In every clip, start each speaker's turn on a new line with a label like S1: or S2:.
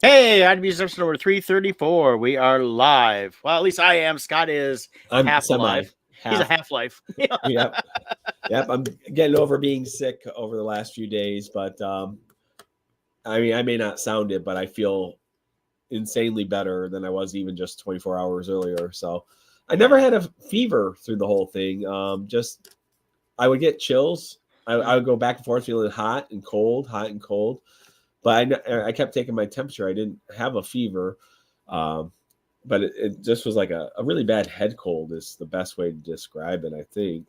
S1: Hey, I'd be episode number 334. We are live. Well, at least I am. Scott is
S2: I'm
S1: half
S2: semi
S1: alive. He's a
S2: half.
S1: half-life.
S2: Yep. Yep. I'm getting over being sick over the last few days, but I mean, I may not sound it, but I feel insanely better than I was even just 24 hours earlier. So I never had a fever through the whole thing. Just I would get chills. I would go back and forth feeling hot and cold, hot and cold. But I kept taking my temperature. I didn't have a fever. But it just was like a really bad head cold is the best way to describe it, I think.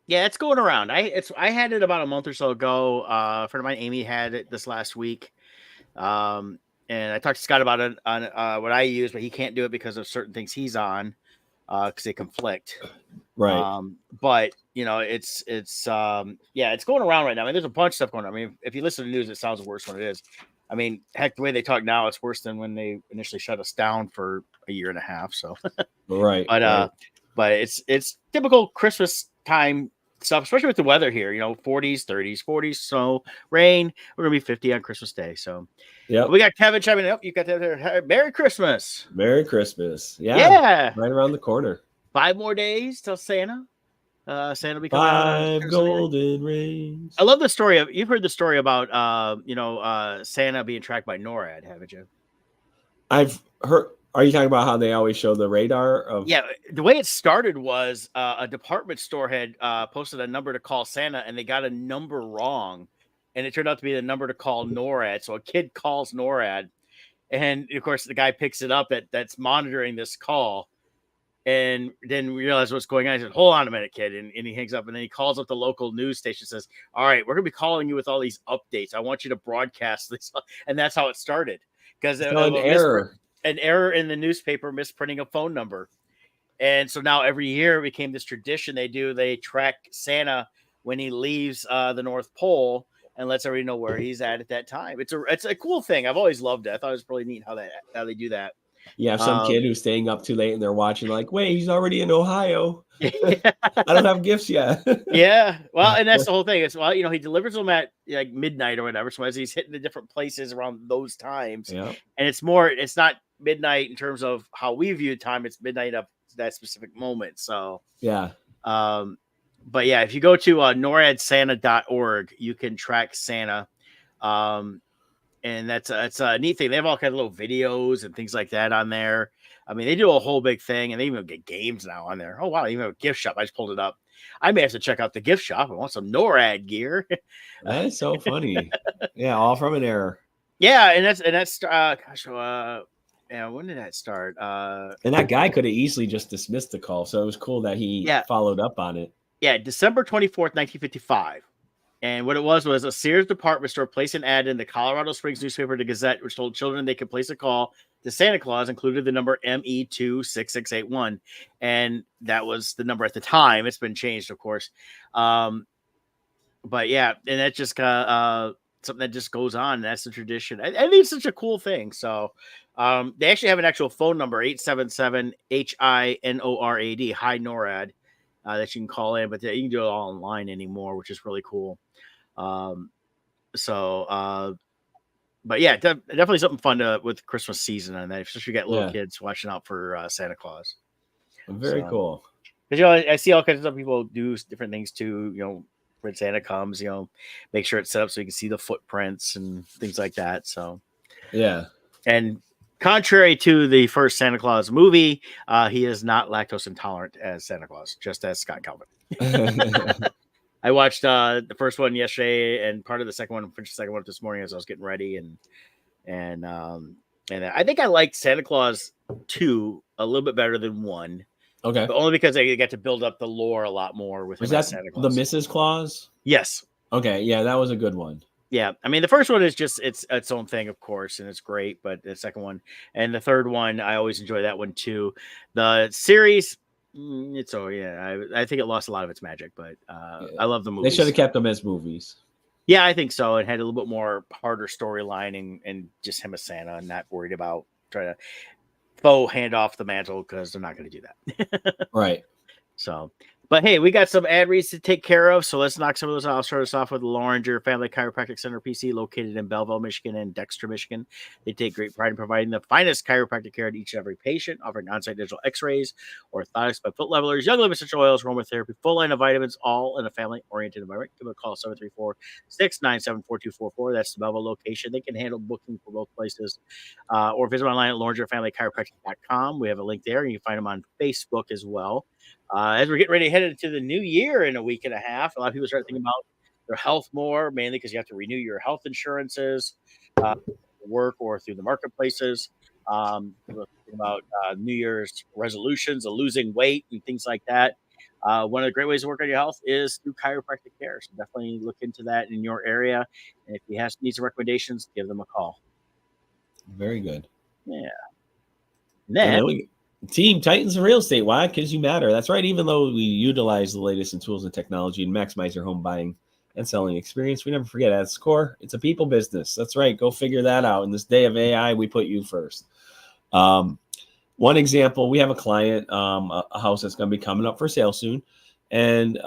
S1: Yeah, it's going around. I had it about a month or so ago. A friend of mine, Amy, had it this last week. And I talked to Scott about it on what I use, but he can't do it because of certain things he's on because they conflict.
S2: Right.
S1: But it's it's going around right now. I mean, there's a bunch of stuff going on. I mean, if you listen to the news, it sounds worse when it is. I mean, heck, the way they talk now, it's worse than when they initially shut us down for a year and a half. So,
S2: Right.
S1: but it's typical Christmas time stuff, especially with the weather here. 40s, 30s, 40s, snow, rain. We're gonna be 50 on Christmas Day. So,
S2: yeah,
S1: we got Kevin chiming in. You got that there. Merry Christmas.
S2: Merry Christmas.
S1: Yeah.
S2: Right around the corner.
S1: 5 more days till Santa. Santa will be coming out.
S2: 5 golden rings.
S1: I love the story of. You've heard the story about Santa being tracked by NORAD, haven't you?
S2: I've heard. Are you talking about how they always show the radar of?
S1: Yeah, the way it started was a department store had posted a number to call Santa, and they got a number wrong, and it turned out to be the number to call NORAD. So a kid calls NORAD, and of course the guy picks it up that's monitoring this call. And then we realize what's going on. He said, "Hold on a minute, kid." And he hangs up, and then he calls up the local news station and says, "All right, we're going to be calling you with all these updates. I want you to broadcast this." And that's how it started. Because
S2: an error.
S1: An error in the newspaper misprinting a phone number. And so now every year it became this tradition they track Santa when he leaves the North Pole and lets everybody know where he's at that time. It's a cool thing. I've always loved it. I thought it was really neat how they do that.
S2: You have some kid who's staying up too late and they're watching like, wait, he's already in Ohio. I don't have gifts yet.
S1: Yeah. Well, and that's the whole thing. It's he delivers them at like midnight or whatever. So as he's hitting the different places around those times, and it's not midnight in terms of how we view time. It's midnight of that specific moment. So
S2: yeah.
S1: But yeah, if you go to noradsanta.org, you can track Santa. And that's a neat thing. They have all kinds of little videos and things like that on there. I mean, they do a whole big thing, and they even get games now on there. Oh wow, they even have a gift shop. I just pulled it up. I may have to check out the gift shop. I want some NORAD gear.
S2: That is so funny. Yeah, all from an error.
S1: Yeah, and that's when did that start?
S2: And that guy could have easily just dismissed the call. So it was cool that he followed up on it.
S1: Yeah, December 24th, 1955. And what it was a Sears department store placed an ad in the Colorado Springs newspaper, the Gazette, which told children they could place a call to Santa Claus, included the number ME26681. And that was the number at the time. It's been changed, of course. But yeah, and that's just something that just goes on. That's the tradition. I think it's such a cool thing. So they actually have an actual phone number, 877-HINORAD, Hi NORAD, that you can call in, but you can do it all online anymore, which is really cool. But yeah, definitely something fun with Christmas season, and especially you got little kids watching out for Santa Claus.
S2: Very cool.
S1: Because I see all kinds of people do different things too. When Santa comes, make sure it's set up so you can see the footprints and things like that. So
S2: yeah,
S1: and contrary to the first Santa Claus movie, he is not lactose intolerant as Santa Claus, just as Scott Calvin. I watched the first one yesterday and part of the second one, finished the second one this morning as I was getting ready, and I think I liked Santa Claus 2 a little bit better than 1.
S2: Okay,
S1: but only because they get to build up the lore a lot more with
S2: Santa Claus. The Mrs. Claus?
S1: Yes.
S2: Okay, yeah, that was a good one.
S1: Yeah, I mean the first one is just its own thing, of course, and it's great. But the second one and the third one, I always enjoy that one too. The series. I think it lost a lot of its magic, but I love the movies.
S2: They should have kept them as movies.
S1: Yeah, I think so. It had a little bit more harder storyline and just him as Santa, and not worried about trying to hand off the mantle because they're not going to do that.
S2: Right.
S1: So, But hey, we got some ad reads to take care of, so let's knock some of those out. I'll start us off with Loringer Family Chiropractic Center PC, located in Belleville, Michigan, and Dexter, Michigan. They take great pride in providing the finest chiropractic care to each and every patient, offering on-site digital X-rays, orthotics by foot levelers, young living essential oils, aromatherapy, full line of vitamins, all in a family-oriented environment. Give them a call 734-697-4244. That's the Belleville location. They can handle booking for both places, or visit online at LoringerFamilyChiropractic.com. We have a link there, and you can find them on Facebook as well. As we're getting ready to head into the new year in a week and a half, a lot of people start thinking about their health more, mainly because you have to renew your health insurances, work or through the marketplaces. People are thinking about New Year's resolutions of losing weight and things like that. One of the great ways to work on your health is through chiropractic care. So definitely look into that in your area. And if you need some recommendations, give them a call.
S2: Very good.
S1: Yeah.
S2: And then we Team Titans Real Estate. Why? Because you matter. That's right. Even though we utilize the latest in tools and technology and maximize your home buying and selling experience, we never forget at its core, it's a people business. That's right. Go figure that out. In this day of AI, we put you first. One example, we have a client, a house that's going to be coming up for sale soon. And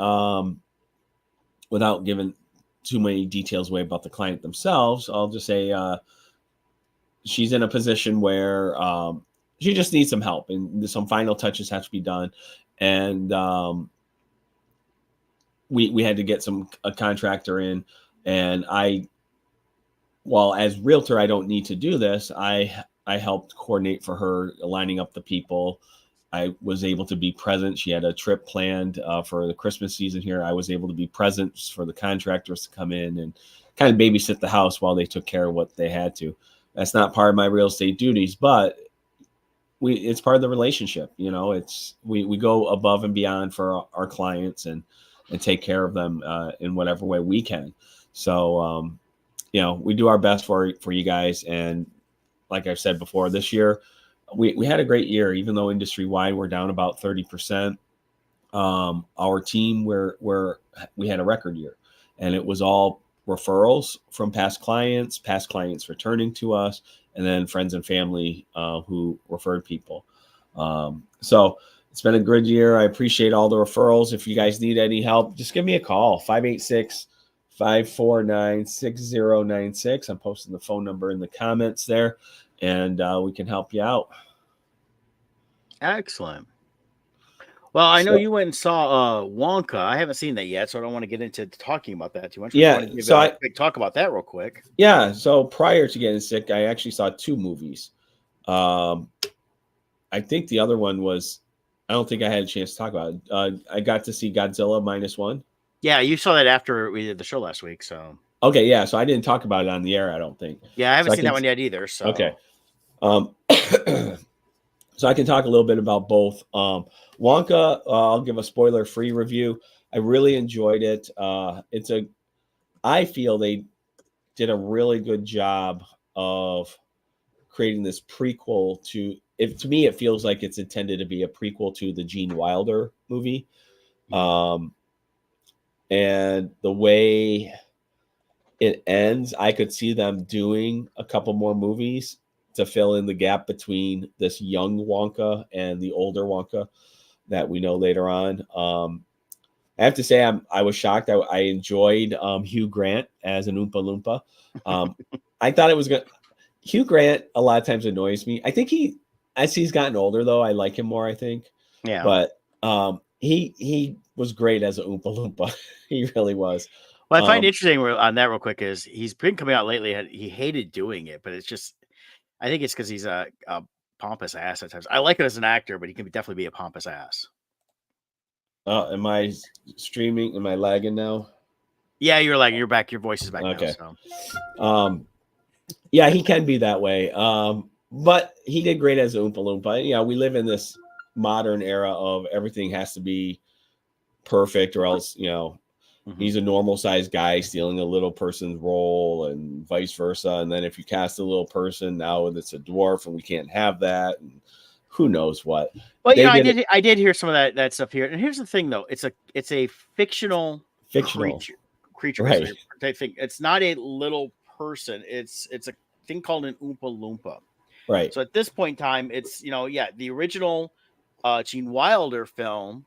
S2: without giving too many details away about the client themselves, I'll just say she's in a position where she just needs some help, and some final touches have to be done. And we had to get a contractor in, and while as realtor, I don't need to do this. I helped coordinate for her, lining up the people. I was able to be present. She had a trip planned for the Christmas season here. I was able to be present for the contractors to come in and kind of babysit the house while they took care of what they had to. That's not part of my real estate duties, but it's part of the relationship. We go above and beyond for our clients and take care of them in whatever way we can. So, we do our best for you guys. And like I've said before, this year, we had a great year, even though industry wide we're down about 30%. Our team, we had a record year, and it was all referrals from past clients returning to us, and then friends and family who referred people. So it's been a good year. I appreciate all the referrals. If you guys need any help, just give me a call, 586-549-6096. I'm posting the phone number in the comments there, and we can help you out.
S1: Excellent. Well, I know you went and saw Wonka. I haven't seen that yet, so I don't want to get into talking about that too much.
S2: Yeah,
S1: so I talk about that real quick.
S2: Yeah, so prior to getting sick, I actually saw 2 movies. I think the other one was, I don't think I had a chance to talk about it. I got to see Godzilla -1.
S1: Yeah, you saw that after we did the show last week, so.
S2: Okay, yeah, so I didn't talk about it on the air, I don't think.
S1: Yeah, I haven't seen that one yet either, so.
S2: Okay. So I can talk a little bit about both. Wonka, I'll give a spoiler-free review. I really enjoyed it. I feel they did a really good job of creating this prequel to me, it feels like it's intended to be a prequel to the Gene Wilder movie. And the way it ends, I could see them doing a couple more movies to fill in the gap between this young Wonka and the older Wonka that we know later on. I have to say, I was shocked. I enjoyed Hugh Grant as an Oompa Loompa. I thought it was good. Hugh Grant a lot of times annoys me. I think as he's gotten older, though, I like him more, I think.
S1: Yeah.
S2: But he was great as an Oompa Loompa. He really was.
S1: Well, I find interesting on that real quick is he's been coming out lately. He hated doing it, but it's just, I think it's because he's a pompous ass at times. I like him as an actor, but he can definitely be a pompous ass.
S2: Am I streaming? Am I lagging now?
S1: Yeah, you're lagging. You're back. Your voice is back
S2: okay.
S1: now. So.
S2: Yeah, he can be that way. But he did great as an Oompa Loompa. Yeah, we live in this modern era of everything has to be perfect, or else, he's a normal sized guy stealing a little person's role, and vice versa. And then if you cast a little person, now it's a dwarf, and we can't have that. And who knows what?
S1: Well, I did hear some of that stuff here. And here's the thing, though: it's a fictional creature,
S2: right?
S1: Type thing. It's not a little person. It's a thing called an Oompa Loompa,
S2: right?
S1: So at this point in time, it's the original Gene Wilder film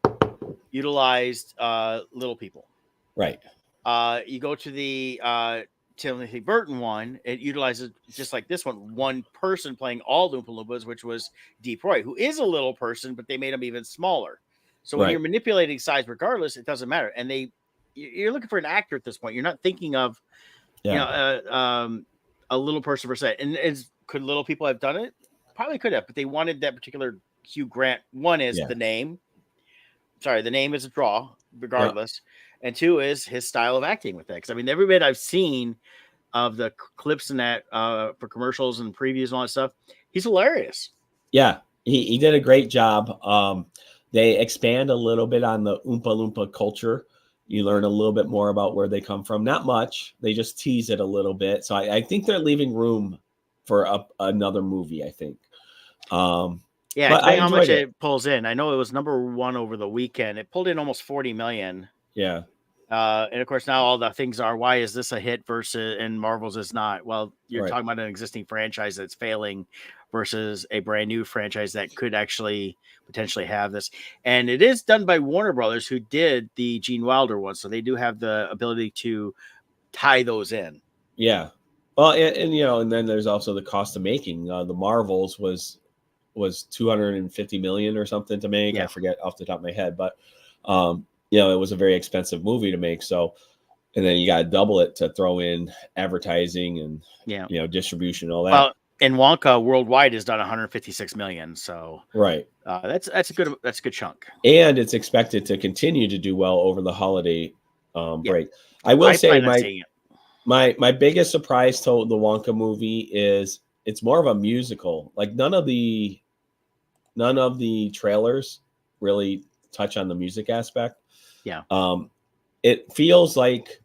S1: utilized little people.
S2: Right.
S1: You go to the Timothy Burton one, it utilizes just like this one person playing all the Oompa Loompas, which was Deep Roy, who is a little person, but they made him even smaller. So when you're
S2: Right.
S1: manipulating size, regardless, it doesn't matter. And you're looking for an actor at this point. You're not thinking of
S2: Yeah.
S1: a little person per se. And could little people have done it? Probably could have, but they wanted that particular Hugh Grant. One is
S2: Yeah.
S1: the name. Sorry, the name is a draw,
S2: Yeah.
S1: regardless. And two is his style of acting with that. Because I mean, every bit I've seen of the clips in that for commercials and previews and all that stuff, he's hilarious.
S2: Yeah. He did a great job. They expand a little bit on the Oompa Loompa culture. You learn a little bit more about where they come from. Not much. They just tease it a little bit. So I think they're leaving room for another movie, I think.
S1: Yeah,
S2: But I
S1: depending on how much
S2: enjoyed it.
S1: it pulls in. I know it was number one over the weekend. It pulled in almost 40 million.
S2: Yeah.
S1: And of course, now all the things are, why is this a hit versus and Marvel's is not? Well, you're
S2: Right.
S1: talking about an existing franchise that's failing versus a brand new franchise that could actually potentially have this. And it is done by Warner Brothers, who did the Gene Wilder one. So they do have the ability to tie those in.
S2: Yeah. Well, and you know, and then there's also the cost of making. The Marvels was 250 million or something to make.
S1: Yeah.
S2: I forget off the top of my head, but you know, it was a very expensive movie to make. So, and then you got to double it to throw in advertising and
S1: Yeah.
S2: you know, distribution and all that.
S1: Well, and Wonka worldwide has done 156 million. So
S2: Right.
S1: that's a good chunk.
S2: And it's expected to continue to do well over the holiday break. I will
S1: I
S2: say
S1: plan on seeing it.
S2: my biggest surprise to the Wonka movie is it's more of a musical. Like none of the trailers really touch on the music aspect.
S1: Yeah.
S2: It feels like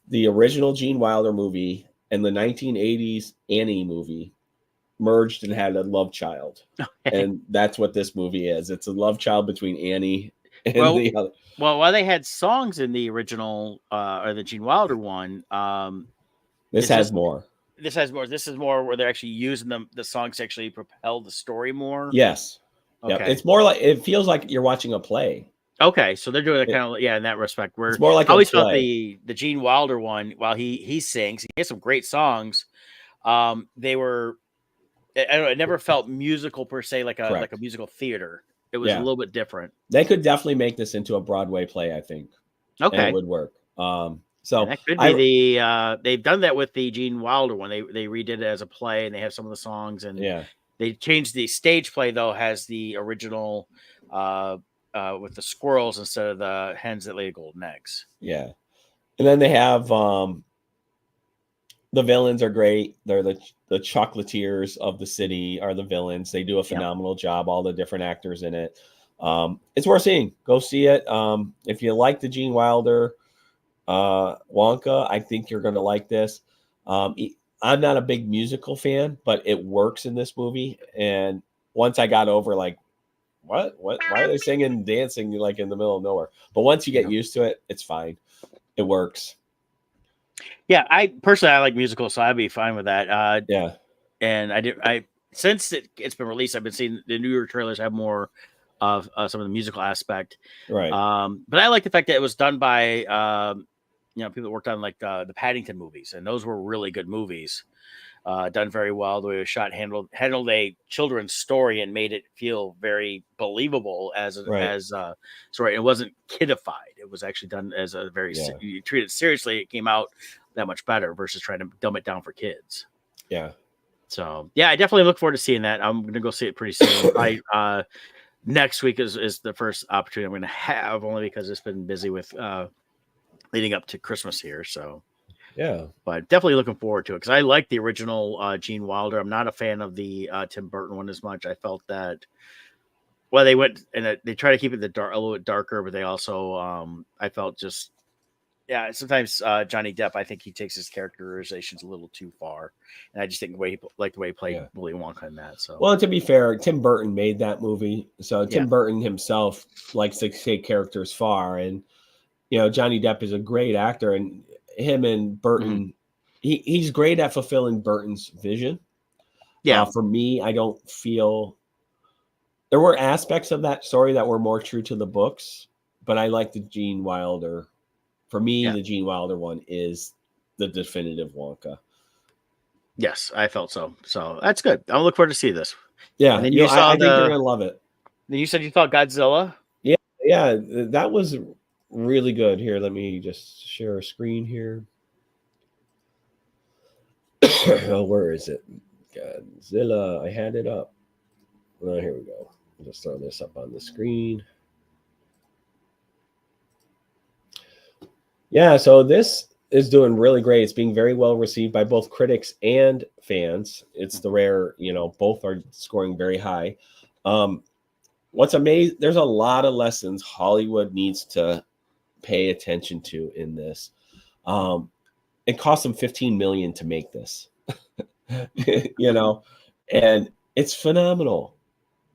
S2: the original Gene Wilder movie and the 1980s Annie movie merged and had a love child. And that's what this movie is. It's a love child between Annie and the other.
S1: Well, while they had songs in the original or the Gene Wilder one,
S2: This has more.
S1: This has more. This is more where they're actually using the songs to actually propel the story more.
S2: Yes.
S1: Okay.
S2: Yep. It's more like, it feels like you're watching a play.
S1: Okay, so they're doing it kind of in that respect. Where
S2: it's more like
S1: I always felt
S2: play.
S1: the Gene Wilder one, while he sings, he has some great songs. They were, I don't know, it never felt musical per se, like a musical theater. It was a little bit different.
S2: They could definitely make this into a Broadway play, I think.
S1: Okay,
S2: and it would work. So
S1: and that could be they've done that with the Gene Wilder one. They redid it as a play, and they have some of the songs, and they changed the stage play though, has the original with the squirrels instead of the hens that lay golden eggs.
S2: Yeah, and then they have the villains are great. They're the chocolatiers of the city are the villains. They do a phenomenal job. All the different actors in it. It's worth seeing. Go see it. If you like the Gene Wilder Wonka, I think you're going to like this. I'm not a big musical fan, but it works in this movie. And once I got over like, what, why are they singing and dancing like in the middle of nowhere? But once you get used to it, it's fine. It works.
S1: Yeah, I personally like musicals, so I'd be fine with that.
S2: Yeah,
S1: and I since it's been released, I've been seeing the newer trailers have more of some of the musical aspect.
S2: Right.
S1: But I like the fact that it was done by people that worked on like the Paddington movies, and those were really good movies. Done very well. The way it was shot, handled a children's story and made it feel very believable as story. It wasn't kidified. It was actually done as a very you treat it seriously. It came out that much better versus trying to dumb it down for kids.
S2: Yeah.
S1: So I definitely look forward to seeing that. I'm gonna go see it pretty soon. Next week is the first opportunity I'm gonna have, only because it's been busy with leading up to Christmas here. So
S2: yeah,
S1: but definitely looking forward to it because I like the original Gene Wilder. I'm not a fan of the Tim Burton one as much. I felt that they went and they try to keep it a little bit darker, but they also I felt just sometimes Johnny Depp, I think he takes his characterizations a little too far, and I just think the way he played Willy Wonka in that. So
S2: well, to be fair, Tim Burton made that movie, so Tim Burton himself likes to take characters far, and Johnny Depp is a great actor, and him and Burton, he's great at fulfilling Burton's vision. Yeah, for me, I don't feel there were aspects of that story that were more true to the books, but I like the Gene Wilder. For me,
S1: Yeah.
S2: the Gene Wilder one is the definitive Wonka.
S1: Yes, I felt so. So that's good. I'll look forward to see this. And
S2: Yeah,
S1: then you saw
S2: I think you're gonna love it.
S1: then you said you thought Godzilla.
S2: Yeah, yeah, that was really good. Here, let me just share a screen here. Oh, where is it? Godzilla. I had it up. Oh, here we go. I'll just throw this up on the screen. Yeah, so this is doing really great. It's being very well received by both critics and fans. It's the rare, both are scoring very high. What's amazing, there's a lot of lessons Hollywood needs to pay attention to in this. It cost them 15 million to make this, and it's phenomenal.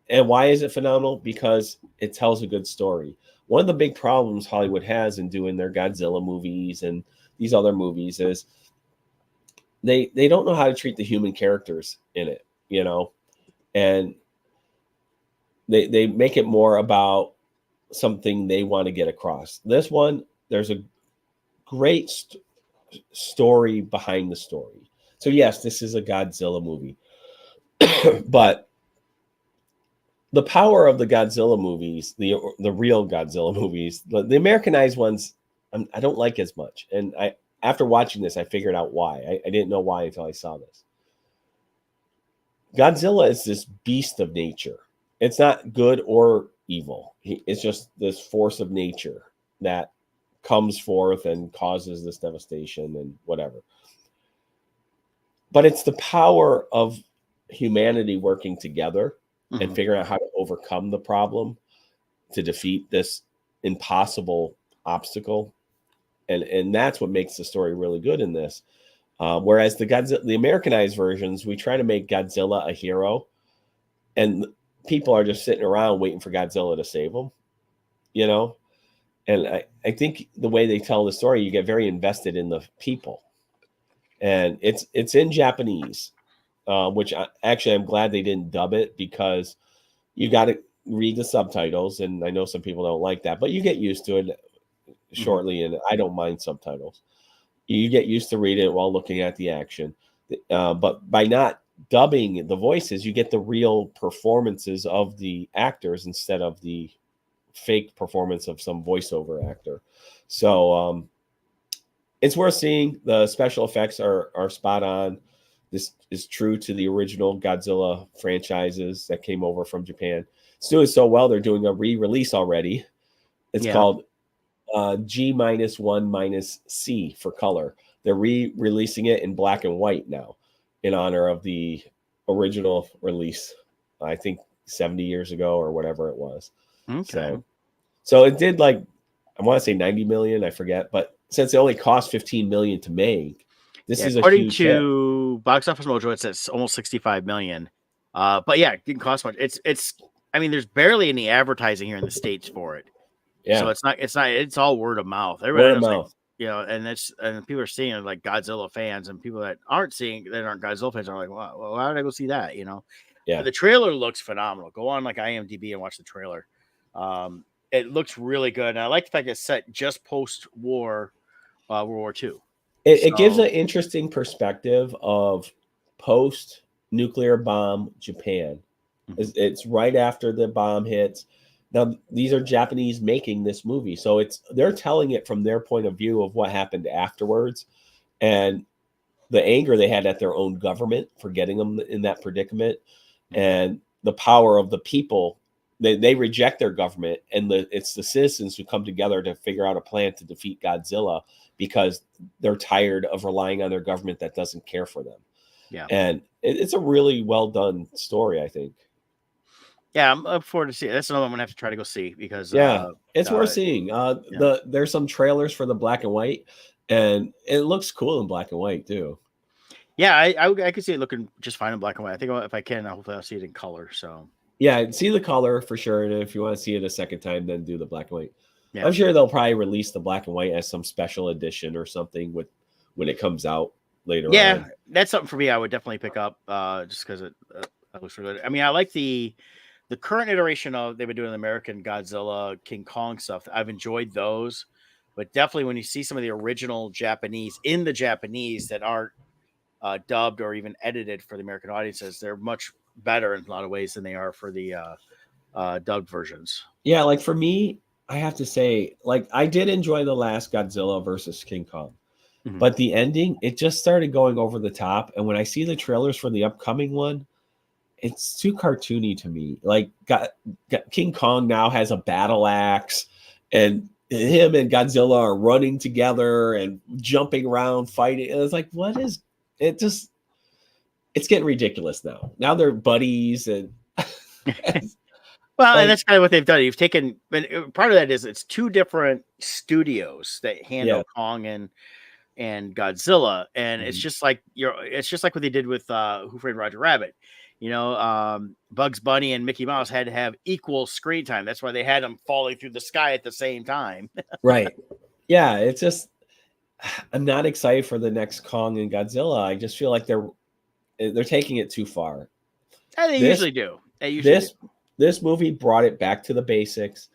S2: And why is it phenomenal? Because it tells a good story. One of the big problems Hollywood has in doing their Godzilla movies and these other movies is they don't know how to treat the human characters in it, and they make it more about something they want to get across. This one, there's a great story behind the story. So yes, this is a Godzilla movie, but the power of the Godzilla movies, the real Godzilla movies, the Americanized ones, I don't like as much. And after watching this, I figured out why. I didn't know why until I saw this. Godzilla is this beast of nature. It's not good or evil. It's just this force of nature that comes forth and causes this devastation and whatever. But it's the power of humanity working together and figuring out how to overcome the problem to defeat this impossible obstacle. And that's what makes the story really good in this. Whereas the Americanized versions, we try to make Godzilla a hero, and people are just sitting around waiting for Godzilla to save them, And I think the way they tell the story, you get very invested in the people. And it's in Japanese, which I'm glad they didn't dub it, because you got to read the subtitles, and I know some people don't like that, but you get used to it shortly, and I don't mind subtitles. You get used to reading it while looking at the action. But by not dubbing the voices, you get the real performances of the actors instead of the fake performance of some voiceover actor. So it's worth seeing. The special effects are spot on. This is true to the original Godzilla franchises that came over from Japan. It's doing so well, they're doing a re-release already. It's called G-1-C for color. They're re-releasing it in black and white now in honor of the original release, I think 70 years ago or whatever it was.
S1: Okay.
S2: So it did, like, I want to say 90 million, I forget, but since it only cost 15 million to make, this is a
S1: according
S2: huge hit.
S1: to Box Office Mojo, it says almost 65 million. But yeah, it didn't cost much. It's I mean, there's barely any advertising here in the States for it.
S2: Yeah.
S1: So it's all word of mouth.
S2: Word of mouth.
S1: Like, and people are seeing it, like Godzilla fans, and people that aren't Godzilla fans are like, well, why did I go see that?
S2: Yeah.
S1: The trailer looks phenomenal. Go on like IMDb and watch the trailer. It looks really good. And I like the fact it's set just post-war, World War II.
S2: It gives an interesting perspective of post-nuclear bomb Japan. It's right after the bomb hits. Now, these are Japanese making this movie, so they're telling it from their point of view of what happened afterwards, and the anger they had at their own government for getting them in that predicament, and the power of the people. They reject their government, and it's the citizens who come together to figure out a plan to defeat Godzilla because they're tired of relying on their government that doesn't care for them.
S1: Yeah,
S2: and it's a really well done story, I think.
S1: Yeah, I'm looking forward to see it. That's another one I'm gonna have to try to go see because
S2: it's worth seeing. There's some trailers for the black and white, and it looks cool in black and white too.
S1: Yeah, I could see it looking just fine in black and white. I think if I can, hopefully I'll see it in color. So
S2: yeah, see the color for sure, and if you want to see it a second time, then do the black and white.
S1: Yeah.
S2: I'm sure they'll probably release the black and white as some special edition or something when it comes out later on.
S1: Yeah, that's something for me. I would definitely pick up just because it looks really good. I mean, I like the the current iteration of they've been doing the American Godzilla, King Kong stuff. I've enjoyed those, but definitely when you see some of the original Japanese in the Japanese that aren't dubbed or even edited for the American audiences, they're much better in a lot of ways than they are for the dubbed versions.
S2: Yeah, like for me, I have to say, like I did enjoy the last Godzilla versus King Kong,
S1: Mhm.
S2: but the ending, it just started going over the top. And when I see the trailers for the upcoming one, it's too cartoony to me. Like King Kong now has a battle axe, and him and Godzilla are running together and jumping around fighting. And it's like, what is it? Just it's getting ridiculous now. Now they're buddies, and
S1: Well, and
S2: like
S1: that's kind of what they've done. You've taken, and part of that is it's two different studios that
S2: yeah,
S1: handle Kong and Godzilla, and
S2: mhm,
S1: it's just like what they did with Who Framed Roger Rabbit. Bugs Bunny and Mickey Mouse had to have equal screen time. That's why they had them falling through the sky at the same time.
S2: right. Yeah, it's just I'm not excited for the next Kong and Godzilla. I just feel like they're taking it too far.
S1: And they
S2: This
S1: usually do. They usually do.
S2: this this movie brought it back to the basics,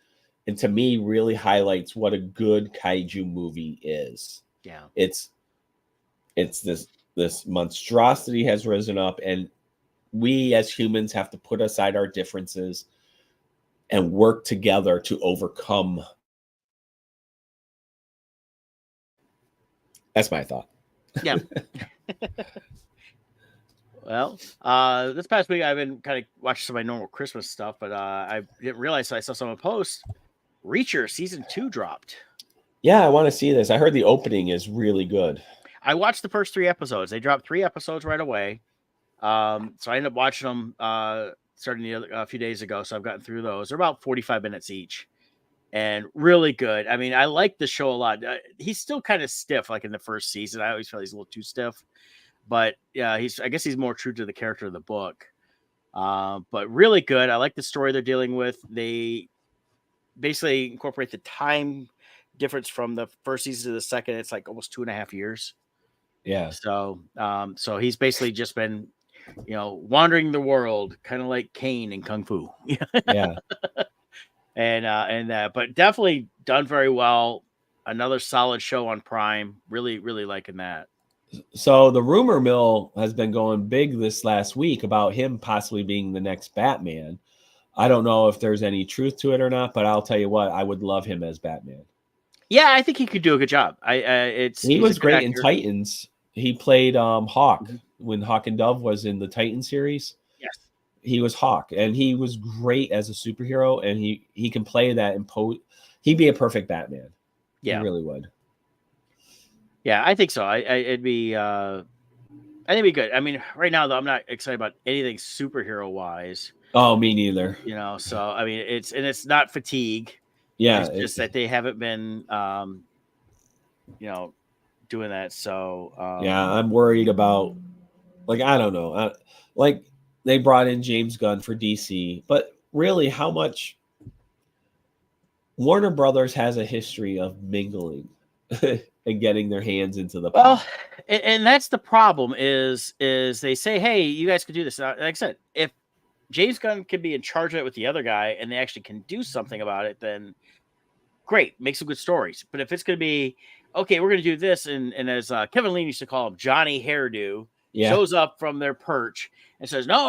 S2: and to me really highlights what a good kaiju movie is.
S1: Yeah.
S2: It's it's this monstrosity has risen up, and we as humans have to put aside our differences and work together to overcome. That's my thought.
S1: Yeah. Well, this past week I've been kind of watching some of my normal Christmas stuff, but I didn't realize I saw someone post Reacher season 2 dropped.
S2: Yeah, I want to see this. I heard the opening is really good.
S1: I watched the first 3 episodes. They dropped 3 episodes right away. So I ended up watching them starting a few days ago. So I've gotten through those. They're about 45 minutes each, and really good. I mean, I like the show a lot. He's still kind of stiff, like in the first season. I always feel he's a little too stiff, but yeah, I guess he's more true to the character of the book. But really good. I like the story they're dealing with. They basically incorporate the time difference from the first season to the second. It's like almost 2.5 years.
S2: Yeah.
S1: So he's basically just been, wandering the world, kind of like Kane in Kung Fu.
S2: Yeah.
S1: But definitely done very well. Another solid show on Prime. Really, really liking that.
S2: So the rumor mill has been going big this last week about him possibly being the next Batman. I don't know if there's any truth to it or not, but I'll tell you what, I would love him as Batman.
S1: Yeah, I think he could do a good job.
S2: He
S1: He's a
S2: was
S1: good
S2: great in
S1: actor.
S2: Titans. He played Hawk
S1: Mhm.
S2: when Hawk and Dove was in the Titan series.
S1: Yes.
S2: He was Hawk, and he was great as a superhero, and he can play that and he'd be a perfect Batman. He
S1: Yeah.
S2: really would.
S1: Yeah, I think so. It'd be. I think it'd be good. I mean, right now though, I'm not excited about anything superhero wise.
S2: Oh, me neither.
S1: So I mean, it's not fatigue.
S2: Yeah,
S1: It's just that they haven't been, doing that. So
S2: yeah, I'm worried about I don't know. Like they brought in James Gunn for DC, but really how much Warner Brothers has a history of mingling and getting their hands into the
S1: well,
S2: pot.
S1: and that's the problem is they say, hey, you guys could do this. Like I said, if James Gunn can be in charge of it with the other guy and they actually can do something about it, then great, make some good stories. But if it's going to be, okay, we're going to do this, and as Kevin Lean used to call him, Johnny Hairdo
S2: Yeah.
S1: shows up from their perch and says, no,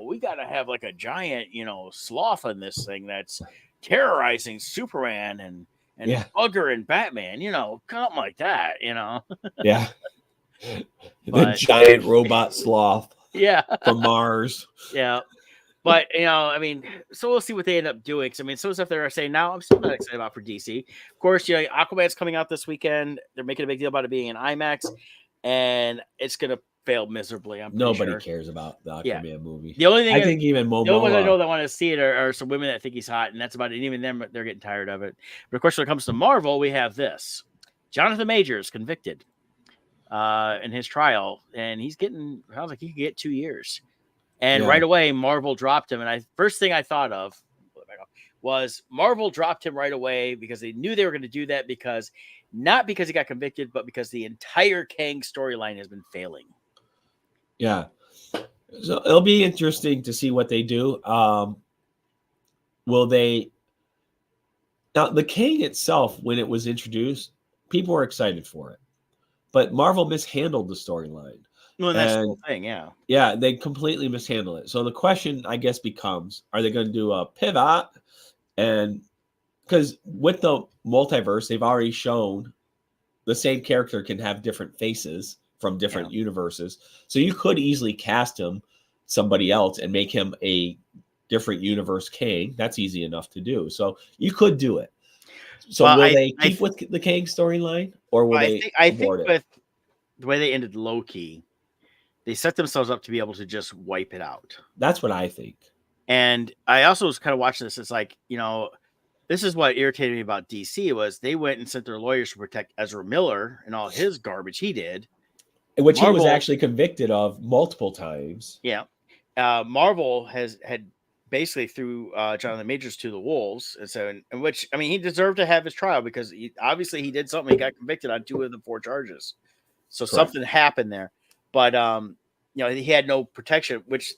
S1: we got to have like a giant, sloth in this thing that's terrorizing Superman and
S2: Yeah.
S1: Bugger and Batman, something like that,
S2: Yeah. The
S1: But
S2: giant robot sloth
S1: yeah,
S2: from Mars.
S1: yeah. But I mean, so we'll see what they end up doing. Because I mean, some stuff they're saying now, I'm still not excited about for DC. Of course, Aquaman's coming out this weekend. They're making a big deal about it being in IMAX, and it's gonna fail miserably. I'm pretty
S2: Nobody
S1: sure.
S2: cares about the
S1: Yeah.
S2: Aquaman movie.
S1: The only thing
S2: I think even
S1: the only ones I know
S2: Momoa.
S1: that want to see it are some women that think he's hot, and that's about it. And even them, they're getting tired of it. But of course, when it comes to Marvel, we have this: Jonathan Majors convicted in his trial, and he's getting. Sounds like he could get 2 years. And
S2: Yeah.
S1: right away, Marvel dropped him. And first thing I thought of was Marvel dropped him right away because they knew they were going to do that not because he got convicted, but because the entire Kang storyline has been failing.
S2: Yeah. So it'll be interesting to see what they do. will they now the King itself, when it was introduced, people were excited for it. But Marvel mishandled the storyline.
S1: Well, and that's the
S2: And
S1: whole thing, yeah.
S2: yeah, they completely mishandle it. So the question, I guess, becomes: are they going to do a pivot? And because with the multiverse, they've already shown the same character can have different faces from
S1: Yeah.
S2: different universes. So you could easily cast him somebody else and make him a different universe Kang. That's easy enough to do. So you could do it. So
S1: Well,
S2: will they keep with the Kang storyline, or will they
S1: I think
S2: abort it?
S1: with the way they ended Loki, they set themselves up to be able to just wipe it out.
S2: That's what I think.
S1: And I also was kind of watching this. It's like, this is what irritated me about DC was they went and sent their lawyers to protect Ezra Miller and all his garbage he did.
S2: Which he was
S1: Marvel,
S2: actually convicted of multiple times.
S1: yeah. Marvel had basically threw Jonathan Majors to the wolves, and so in which I mean he deserved to have his trial because obviously he did something. He got convicted on 2 of the 4 charges, so
S2: Correct.
S1: something happened there. But he had no protection, which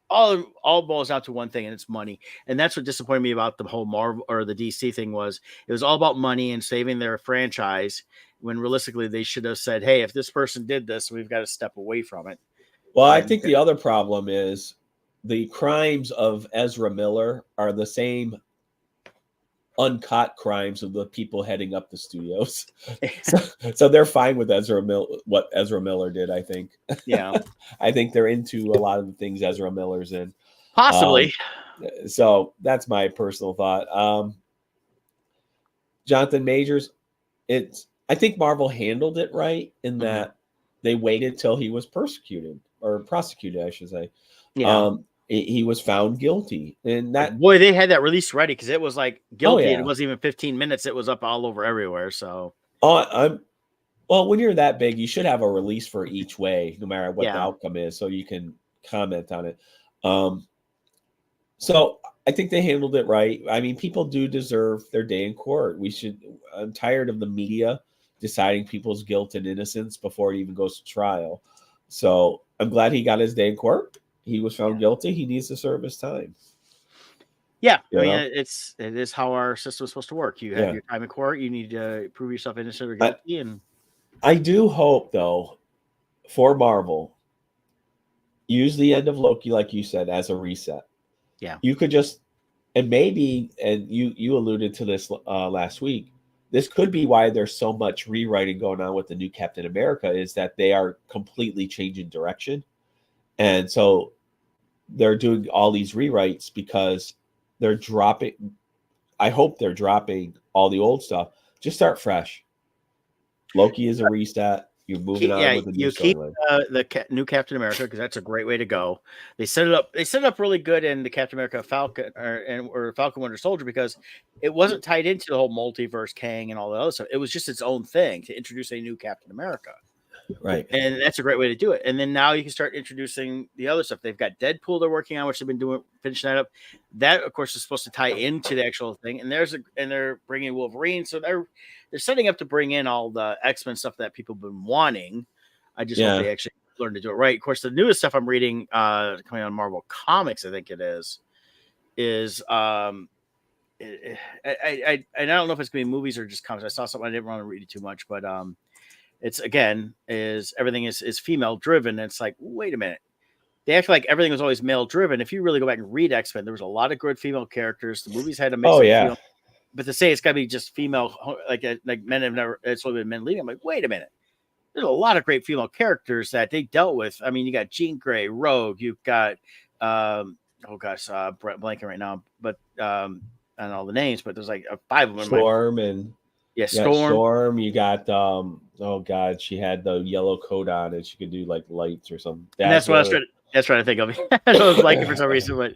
S1: all boils down to one thing, and it's money. And that's what disappointed me about the whole Marvel or the DC thing was it was all about money and saving their franchise. When realistically they should have said, "Hey, if this person did this, we've got to step away from it."
S2: Well, I
S1: And
S2: think the other problem is the crimes of Ezra Miller are the same uncut crimes of the people heading up the studios. So they're fine with what Ezra Miller did, I think.
S1: yeah,
S2: I think they're into a lot of the things Ezra Miller's in.
S1: possibly.
S2: So that's my personal thought. Jonathan Majors, I think Marvel handled it right in that they waited till he was prosecuted, I should say.
S1: Yeah.
S2: He was found guilty, and that
S1: Boy, they had that release ready because it was like guilty.
S2: yeah.
S1: It wasn't even 15 minutes. It was up all over everywhere. So
S2: well, when you're that big, you should have a release for each way, no matter what the
S1: yeah,
S2: outcome is, so you can comment on it. So I think they handled it right. I mean, people do deserve their day in court. I'm tired of the media deciding people's guilt and innocence before it even goes to trial. So I'm glad he got his day in court. He was found guilty. He needs to serve his time.
S1: yeah.
S2: You
S1: I mean,
S2: know?
S1: it is how our system is supposed to work. You have your time in court. You need to prove yourself innocent or guilty. And
S2: I do hope, though, for Marvel, use the end of Loki, like you said, as a reset.
S1: Yeah.
S2: You could just, and maybe, and you alluded to this last week, this could be why there's so much rewriting going on with the new Captain America is that they are completely changing direction. And so they're doing all these rewrites because they're dropping, I hope they're dropping all the old stuff. Just start fresh. Loki is a reset. You're moving on with the new storyline.
S1: The new Captain America because that's a great way to go. They set it up really good in the Captain America Falcon or Falcon Winter Soldier because it wasn't tied into the whole multiverse Kang and all the other stuff. It was just its own thing to introduce a new Captain America.
S2: Right.
S1: And that's a great way to do it. And then now you can start introducing the other stuff. They've got Deadpool they're working on, which they've been finishing that up. That, of course, is supposed to tie into the actual thing. And they're bringing Wolverine. So they're setting up to bring in all the X-Men stuff that people have been wanting. I just hope they actually learn to do it right. Of course, the newest stuff I'm reading coming on Marvel Comics, I think it is I don't know if it's going to be movies or just comics. I saw something I didn't want to read it too much, but it's again is everything is female driven. It's like, wait a minute. They act like everything was always male driven. If you really go back and read X-Men, there was a lot of good female characters. The movies had a mix of female, but to say it's got to be just female, like men have never, it's only been men leading. I'm like, wait a minute. There's a lot of great female characters that they dealt with. I mean, you got Jean Grey, Rogue, you've got, blanking right now, but I don't know the names, but there's like 5 of them.
S2: Storm and
S1: Storm.
S2: You got oh god, she had the yellow coat on and she could do like lights or something.
S1: And that's what I was trying to think of. I was blanking for some reason,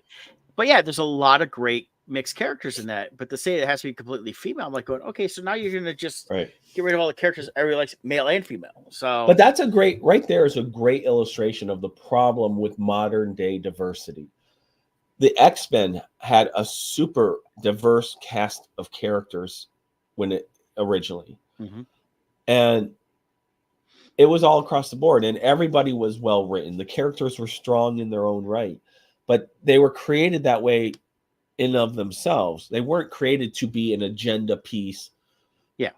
S1: but yeah, there's a lot of great mixed characters in that. But to say it has to be completely female, I'm like going, okay, so now you're gonna just get rid of all the characters everybody likes, male and female. So,
S2: but that's right there is a great illustration of the problem with modern day diversity. The X-Men had a super diverse cast of characters when it originally, and it was all across the board, and everybody was well written. The characters were strong in their own right, but they were created that way in of themselves. They weren't created to be an agenda piece
S1: Yeah.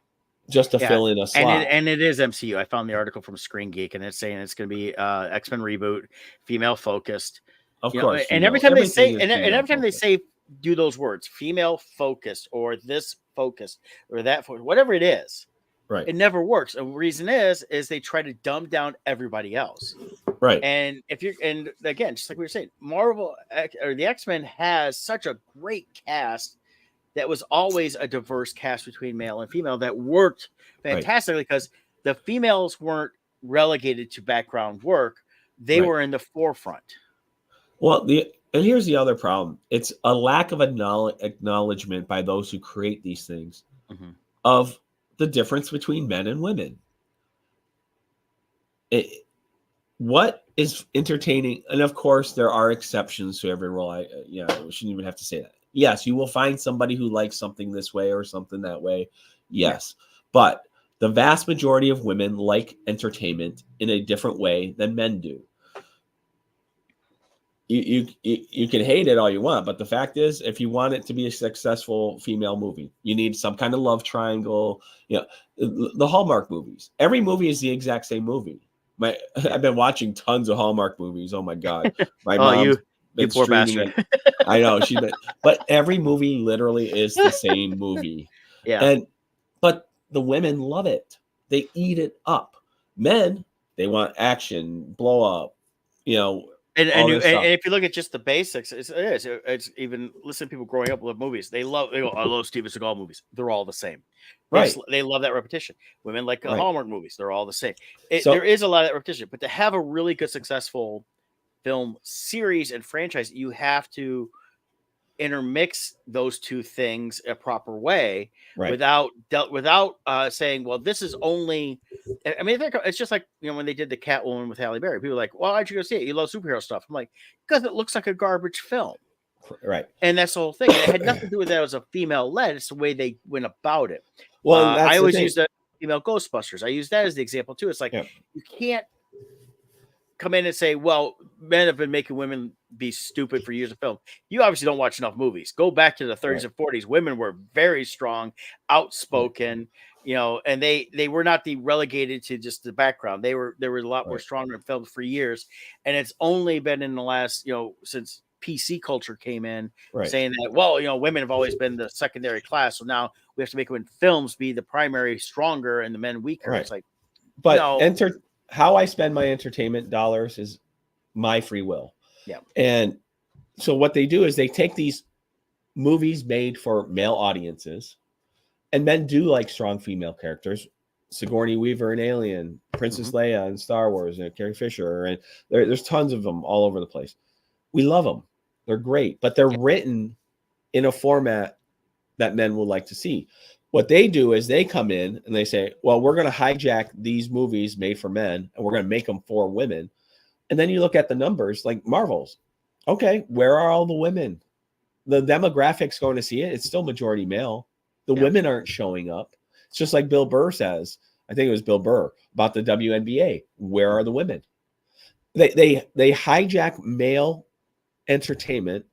S2: just to
S1: Yeah.
S2: fill in a slot.
S1: And it is MCU. I found the article from Screen Geek, and it's saying it's going to be X-Men reboot, female focused.
S2: Of
S1: You know,
S2: course,
S1: and every
S2: female.
S1: time they
S2: Everything
S1: say,
S2: is
S1: and
S2: female
S1: every time they
S2: focused.
S1: say, do those words, female focused or this focused or that focused, whatever it is,
S2: Right.
S1: it never works. And the reason is they try to dumb down everybody else.
S2: Right.
S1: And if you're, and again, just like we were saying, Marvel or the X-Men has such a great cast that was always a diverse cast between male and female that worked fantastically because the females weren't relegated to background work. They were in the forefront.
S2: Well, and here's the other problem. It's a lack of acknowledgement by those who create these things of the difference between men and women. What is entertaining? And of course, there are exceptions to every rule. We shouldn't even have to say that. Yes, you will find somebody who likes something this way or something that way. Yes. But the vast majority of women like entertainment in a different way than men do. You can hate it all you want, but the fact is, if you want it to be a successful female movie, you need some kind of love triangle. The Hallmark movies. Every movie is the exact same movie. I've been watching tons of Hallmark movies. Oh my god, my mom's been
S1: poor
S2: streaming
S1: bastard.
S2: it. I know but every movie literally is the same movie.
S1: Yeah.
S2: But the women love it. They eat it up. Men, they want action, blow up.
S1: And if you look at just the basics, it's even listening to people growing up with movies. They go, I love Steven Seagal movies. They're all the same.
S2: Right.
S1: They love that repetition. Women like Hallmark movies. They're all the same. There is a lot of that repetition, but to have a really good, successful film series and franchise, you have to intermix those two things a proper way without saying, well, this is only. I mean, it's just like when they did the Catwoman with Halle Berry. People were like, well, why'd you go see it? You love superhero stuff. I'm like, because it looks like a garbage film,
S2: right?
S1: And that's the whole thing. And it had nothing to do with that. It was a female led. It's the way they went about it.
S2: Well,
S1: I always use the female Ghostbusters. I use that as the example too. It's like you can't come in and say, well, men have been making women be stupid for years of film. You obviously don't watch enough movies. Go back to the 30s and 40s. Women were very strong, outspoken, and they were not relegated to just the background. They were a lot more stronger in films for years. And it's only been in the last, since PC culture came in saying that, well, women have always been the secondary class. So now we have to make women films be the primary stronger and the men weaker. It's like,
S2: but how I spend my entertainment dollars is my free will.
S1: Yeah.
S2: And so what they do is they take these movies made for male audiences, and men do like strong female characters. Sigourney Weaver in Alien, Princess Leia in Star Wars, and Carrie Fisher, and there's tons of them all over the place. We love them. They're great, but they're written in a format that men will like to see. What they do is they come in and they say, well, we're going to hijack these movies made for men and we're going to make them for women. And then you look at the numbers like Marvel's. Okay, where are all the women? The demographics going to see it. It's still majority male. The women aren't showing up. It's just like Bill Burr says. I think it was Bill Burr about the WNBA. Where are the women? They hijack male entertainment,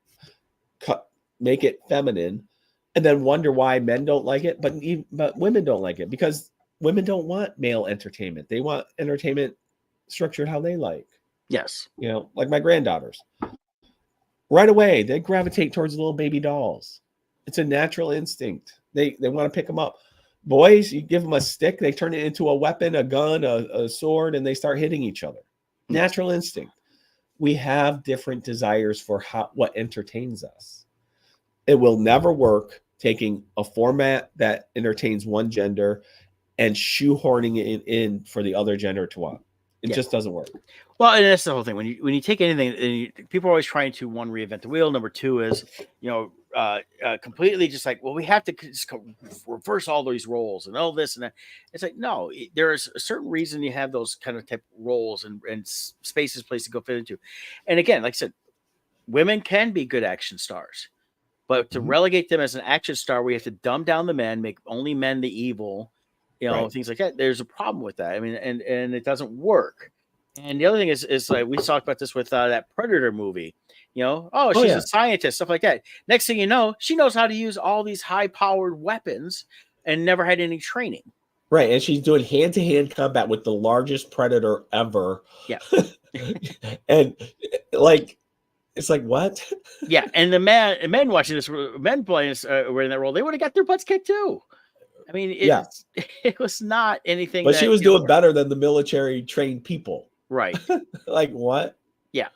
S2: make it feminine, and then wonder why men don't like it, but women don't like it because women don't want male entertainment. They want entertainment structured how they like.
S1: Yes.
S2: Like my granddaughters. Right away, they gravitate towards little baby dolls. It's a natural instinct. They want to pick them up. Boys, you give them a stick, they turn it into a weapon, a gun, a sword, and they start hitting each other. Natural instinct. We have different desires for what entertains us. It will never work taking a format that entertains one gender and shoehorning it in for the other gender to want. It just doesn't work.
S1: Well, and that's the whole thing. When you take anything, people are always trying to reinvent the wheel. Number two is, completely just like, well, we have to just reverse all these roles and all this and that. It's like, no, there's a certain reason you have those kind of type roles and spaces, places to go fit into. And again, like I said, women can be good action stars, but to relegate them as an action star, we have to dumb down the men, make only men the evil, things like that. There's a problem with that. I mean, and it doesn't work. And the other thing is like we talked about this with that Predator movie. Oh,
S2: Oh
S1: she's a
S2: yeah,
S1: scientist, stuff like that. Next thing you know, she knows how to use all these high-powered weapons and never had any training.
S2: right. And she's doing hand-to-hand combat with the largest predator ever.
S1: Yeah.
S2: And like, it's like, what?
S1: Yeah, and men watching this, men playing this, were in that role. They would have got their butts kicked too. I mean,
S2: Yeah,
S1: it was not anything
S2: but she
S1: that
S2: was doing better than the military trained people.
S1: right.
S2: Like what?
S1: Yeah.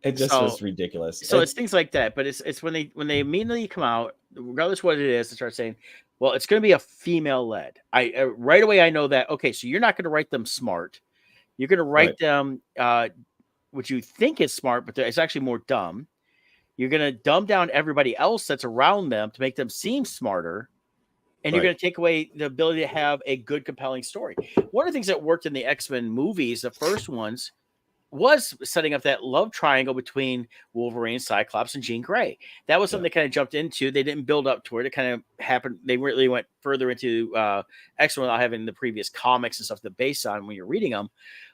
S2: It just
S1: So
S2: was ridiculous.
S1: so it's things like that, but it's when they immediately come out, regardless what it is, to start saying, well, it's going to be a female led. I right away I know that. Okay, so you're not going to write them smart. You're going to
S2: Right.
S1: write them what you think is smart, but it's actually more dumb. You're going to dumb down everybody else that's around them to make them seem smarter. And you're
S2: Right.
S1: going to take away the ability to have a good, compelling story. One of the things that worked in the X-Men movies, the first ones, was setting up that love triangle between Wolverine, Cyclops, and Jean Grey. That was something they kind of jumped into. They didn't build up to it. It kind of happened. They really went further into X-Men without having the previous comics and stuff to base on when you're reading them.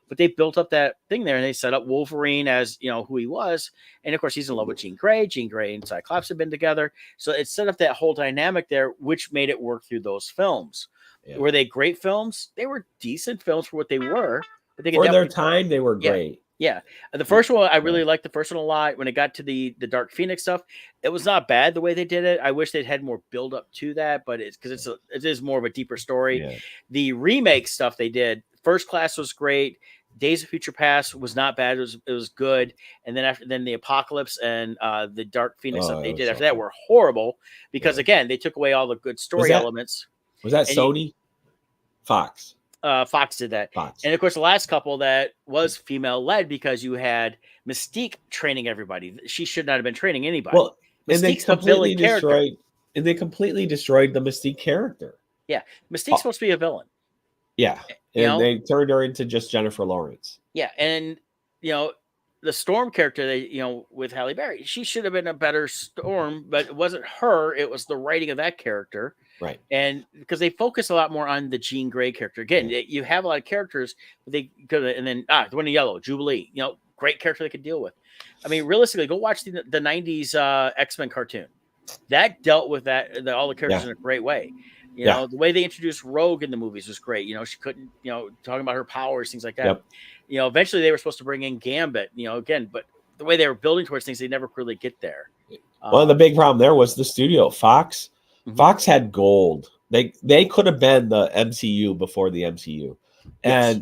S1: But they built up that thing there, and they set up Wolverine as who he was, and of course he's in love with Jean Grey. Jean Grey and Cyclops have been together, so it set up that whole dynamic there, which made it work through those films.
S2: Yeah.
S1: Were they great films? They were decent films for what they were, but they could
S2: For their
S1: definitely
S2: time, they were great.
S1: yeah. The first one, I really liked the first one a lot. When it got to the Dark Phoenix stuff, it was not bad the way they did it. I wish they'd had more build up to that, but it's because it is more of a deeper story.
S2: Yeah.
S1: The remake stuff they did, First Class was great. Days of Future Past was not bad. It was good. And then the Apocalypse and the Dark Phoenix stuff they did after that were horrible because again they took away all the good story elements.
S2: Was that Sony? Fox.
S1: Fox did that.
S2: Fox.
S1: And of course, the last couple that was female led because you had Mystique training everybody. She should not have been training anybody.
S2: Well,
S1: Mystique's a villain character.
S2: And they completely destroyed the Mystique character.
S1: Yeah, Mystique's supposed to be a villain.
S2: Yeah, and they turned her into just Jennifer Lawrence.
S1: Yeah, and the Storm character, with Halle Berry, she should have been a better Storm, but it wasn't her. It was the writing of that character.
S2: Right.
S1: And because they focus a lot more on the Jean Grey character. Again, you have a lot of characters, they could, and then the one in yellow, Jubilee, great character they could deal with. I mean, realistically, go watch the 90s X-Men cartoon. That dealt with all the characters in a great way. The way they introduced Rogue in the movies was great. She couldn't, talking about her powers, things like that.
S2: Yep.
S1: Eventually they were supposed to bring in Gambit, again, but the way they were building towards things, they never really get there.
S2: Well, the big problem there was the studio, Fox. Mm-hmm. Fox had gold. They could have been the MCU before the MCU.
S1: Yes.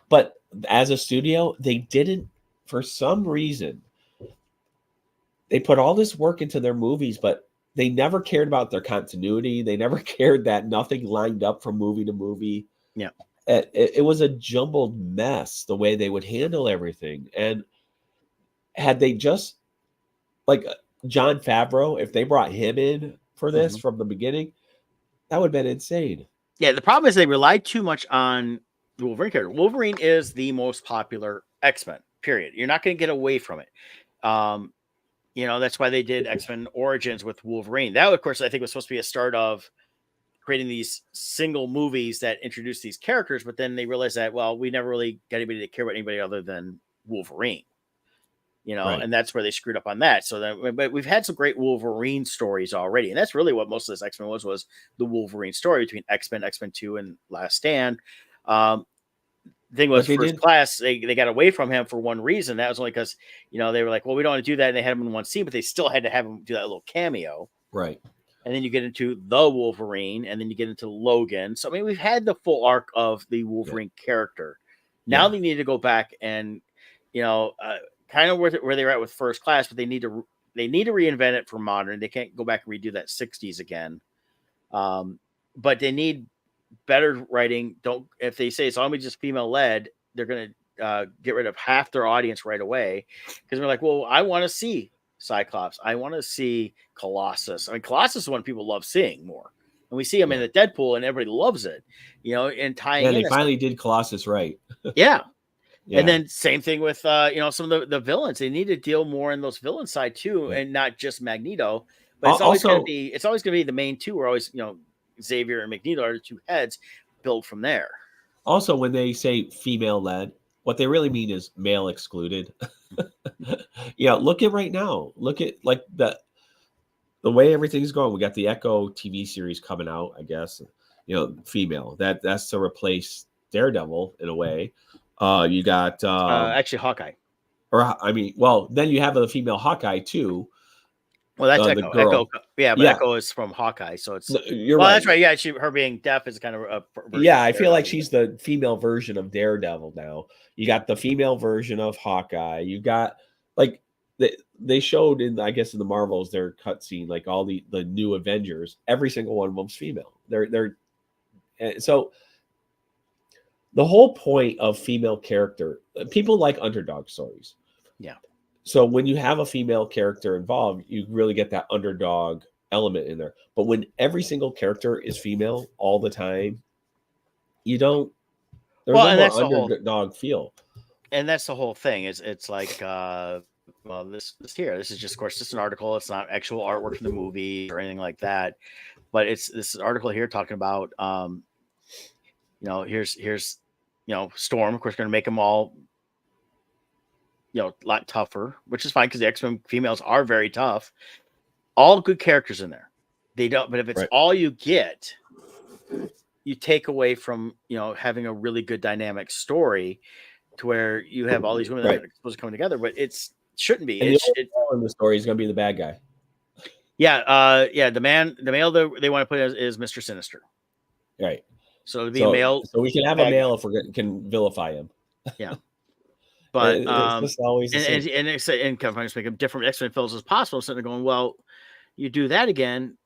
S2: But as a studio, they didn't, for some reason, they put all this work into their movies, but they never cared about their continuity. They never cared that nothing lined up from movie to movie.
S1: Yeah.
S2: It was a jumbled mess, the way they would handle everything. And had they just, like Jon Favreau, if they brought him in for this from the beginning, that would have been insane.
S1: Yeah, the problem is they relied too much on the Wolverine character. Wolverine is the most popular X-Men, period. You're not going to get away from it. That's why they did X-Men Origins with Wolverine. That, of course, I think was supposed to be a start of creating these single movies that introduce these characters, but then they realized that, well, we never really got anybody to care about anybody other than Wolverine.
S2: Right.
S1: And that's where they screwed up on that. But we've had some great Wolverine stories already. And that's really what most of this X-Men was the Wolverine story between X-Men, X-Men 2, and Last Stand. Thing was, First Class, they got away from him for one reason. That was only because, they were like, well, we don't want to do that. And they had him in one scene, but they still had to have him do that little cameo.
S2: Right.
S1: And then you get into the Wolverine, and then you get into Logan. So, I mean, we've had the full arc of the Wolverine character. Now they need to go back and, kind of where they were at with First Class, but they need to reinvent it for modern. They can't go back and redo that 60s again. But they need better writing. If they say it's only just female led, they're going to get rid of half their audience right away, because they're like, well, I want to see Cyclops. I want to see Colossus. I mean, Colossus is one people love seeing more. And we see him in the Deadpool and everybody loves it, and tying in.
S2: They finally did Colossus right.
S1: Yeah. And then same thing with, some of the villains. They need to deal more in those villain side too, and not just Magneto. But it's always going to be the main two. We're always, Xavier and Magneto are the two heads. Build from there.
S2: Also, when they say female led, what they really mean is male excluded. Look at right now. Look at like the way everything's going. We got the Echo TV series coming out, I guess. Female. That's to replace Daredevil in a way. You got
S1: Actually, Hawkeye.
S2: well, then you have the female Hawkeye too.
S1: Well, that's
S2: The
S1: Echo.
S2: girl.
S1: Yeah, but
S2: Yeah,
S1: Echo is from Hawkeye, so it's
S2: you're
S1: well,
S2: right.
S1: that's right. Yeah, her being deaf is kind of a
S2: Yeah, I feel like she's the female version of Daredevil now. You got the female version of Hawkeye. You got like they showed in, I guess, in the Marvels, their cutscene, like all the new Avengers, every single one of them's female. So the whole point of female character, people like underdog stories.
S1: Yeah.
S2: So when you have a female character involved, you really get that underdog element in there. But when every single character is female all the time, you don't. There's no more underdog feel.
S1: And that's the whole thing. It's like well, this here. This is just, of course, just an article. It's not actual artwork from the movie or anything like that. But it's this article here talking about here's Storm. Of course, going to make them all a lot tougher, which is fine because the X-Men females are very tough. All good characters in there. They don't, but if it's all you get, you take away from having a really good dynamic story to where you have all these women that are supposed to come together, but it shouldn't be.
S2: And the story is going to be the bad guy.
S1: Yeah, the male that they want to put is Mr. Sinister.
S2: Right.
S1: So it'd be a male.
S2: So we can have a male if we can vilify him.
S1: Yeah. But
S2: it's just always the same.
S1: and kind of make them different X-Men films as possible. So they're going, well, you do that again,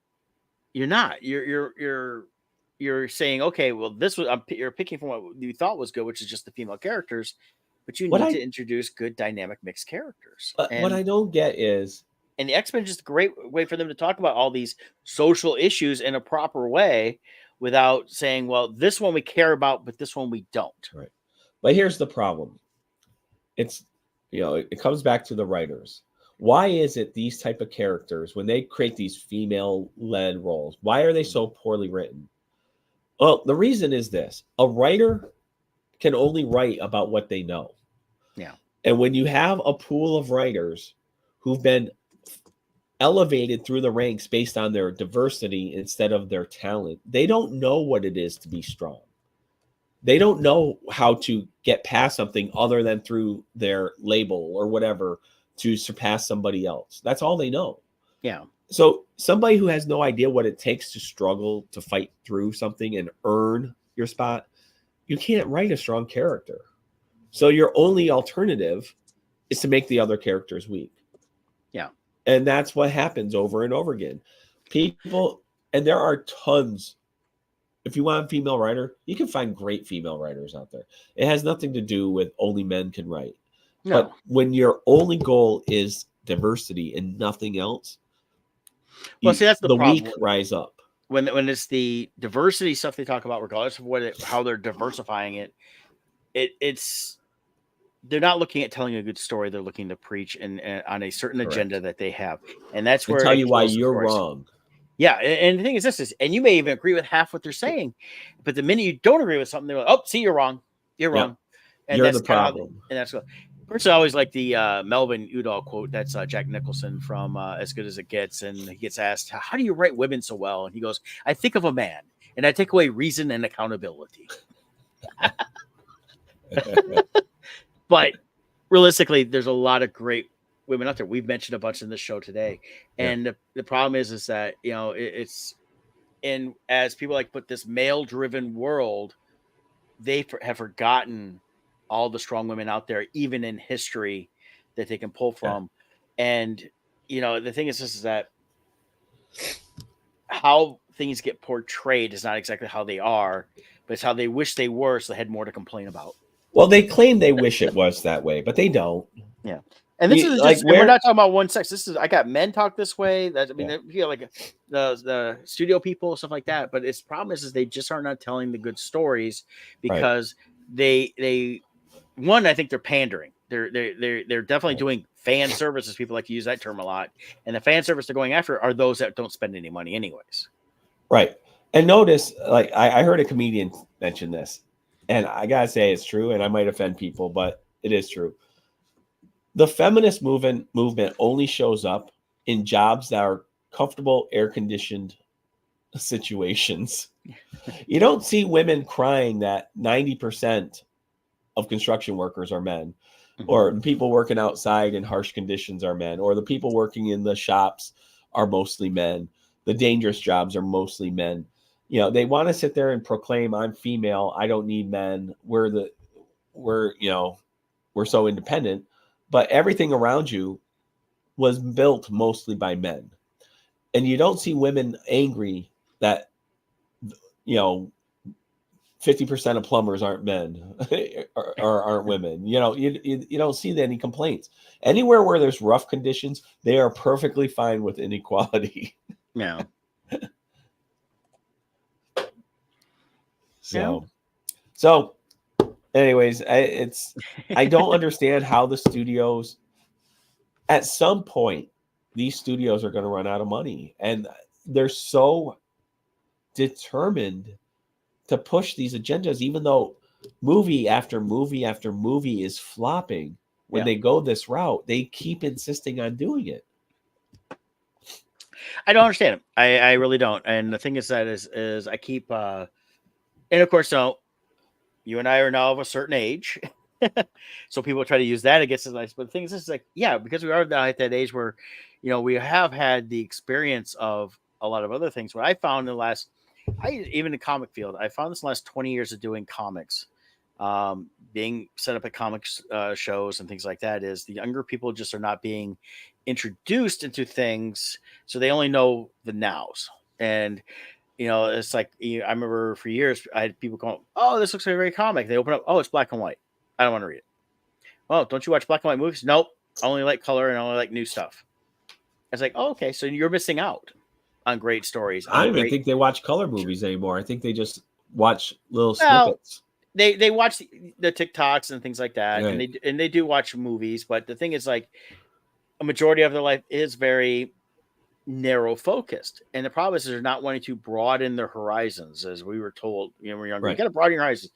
S1: you're not. You're saying, okay, well, this was you're picking from what you thought was good, which is just the female characters, but you need to introduce good dynamic mixed characters.
S2: What I don't get is,
S1: and the X-Men is just a great way for them to talk about all these social issues in a proper way without saying, well, this one we care about, but this one we don't.
S2: Right. But here's the problem. It's, it comes back to the writers. Why is it these type of characters, when they create these female-led roles, why are they so poorly written? Well, the reason is this. A writer can only write about what they know.
S1: Yeah.
S2: And when you have a pool of writers who've been elevated through the ranks based on their diversity instead of their talent, they don't know what it is to be strong. They don't know how to get past something other than through their label or whatever to surpass somebody else. That's all they know.
S1: Yeah.
S2: So somebody who has no idea what it takes to struggle to fight through something and earn your spot, you can't write a strong character. So your only alternative is to make the other characters weak.
S1: Yeah.
S2: And that's what happens over and over again. People, and there are tons. If you want a female writer, you can find great female writers out there. It has nothing to do with only men can write. No. But when your only goal is diversity and nothing else,
S1: well, see, that's the problem.
S2: Weak rise up.
S1: When it's the diversity stuff they talk about, regardless of how they're diversifying it, it's they're not looking at telling a good story. They're looking to preach and on a certain agenda that they have, and that's where
S2: tell you why you're wrong.
S1: Yeah, and the thing is and you may even agree with half what they're saying, but the minute you don't agree with something, they're like, "Oh, see, you're wrong. You're wrong." And
S2: you're the problem.
S1: And that's what. Personally, I always like the Melvin Udall quote. That's Jack Nicholson from As Good as It Gets, and he gets asked, "How do you write women so well?" And he goes, "I think of a man, and I take away reason and accountability." But realistically, there's a lot of great women out there. We've mentioned a bunch in this show today, and the problem is that it's in as people like put this male-driven world, they have forgotten all the strong women out there, even in history, that they can pull from. Yeah. And the thing is that how things get portrayed is not exactly how they are, but it's how they wish they were, so they had more to complain about.
S2: Well, they claim they wish it was that way, but they don't.
S1: Yeah. And this is just, we're not talking about one sex. This is, I got men talk this way. That, I mean, like the studio people, stuff like that. But its problem is they just are not telling the good stories because they I think they're pandering. They're definitely doing fan services. People like to use that term a lot. And the fan service they're going after are those that don't spend any money anyways.
S2: Right. And notice, like I heard a comedian mention this. and I gotta say it's true, and I might offend people, but it is true. The feminist movement only shows up in jobs that are comfortable, air conditioned situations. You don't see women crying that 90% of construction workers are men,
S1: Hmm.
S2: or people working outside in harsh conditions are men, or the people working in the shops are mostly men. The dangerous jobs are mostly men. They want to sit there and proclaim, I'm female, I don't need men. We're so independent, but everything around you was built mostly by men. And you don't see women angry that, you know, 50% of plumbers aren't men or aren't women. You don't see any complaints. Anywhere where there's rough conditions, they are perfectly fine with inequality.
S1: Yeah. Yeah.
S2: So, so anyways, I don't understand how the studios, at some point, these studios are going to run out of money, and they're so determined to push these agendas, even though movie after movie after movie is flopping. When
S1: Yeah.
S2: they go this route, they keep insisting on doing it.
S1: I don't understand it. I really don't. And the thing is that is I keep and of course, so you and I are now of a certain age. So people try to use that against us. But the thing is, this is like, yeah, because we are now at that age where, we have had the experience of a lot of other things. What I found in the last, even in the comic field, I found this in the last 20 years of doing comics, being set up at comics shows and things like that, is the younger people just are not being introduced into things. So they only know the nows. And it's like, I remember for years I had people going, "Oh, this looks like a great comic." They open up, "Oh, it's black and white. I don't want to read it." "Oh, don't you watch black and white movies?" "Nope, I only like color and I only like new stuff." It's like, "Oh, okay, so you're missing out on great stories,
S2: I
S1: on
S2: don't even
S1: great."
S2: think they watch color movies anymore. I think they just watch little
S1: Well,
S2: snippets.
S1: they watch the TikToks and things like that, and
S2: Right.
S1: they do watch movies, but the thing is, like, a majority of their life is very narrow focused, and the problem is they're not wanting to broaden their horizons, as we were told, when we were younger. You
S2: Right.
S1: got to broaden your horizons,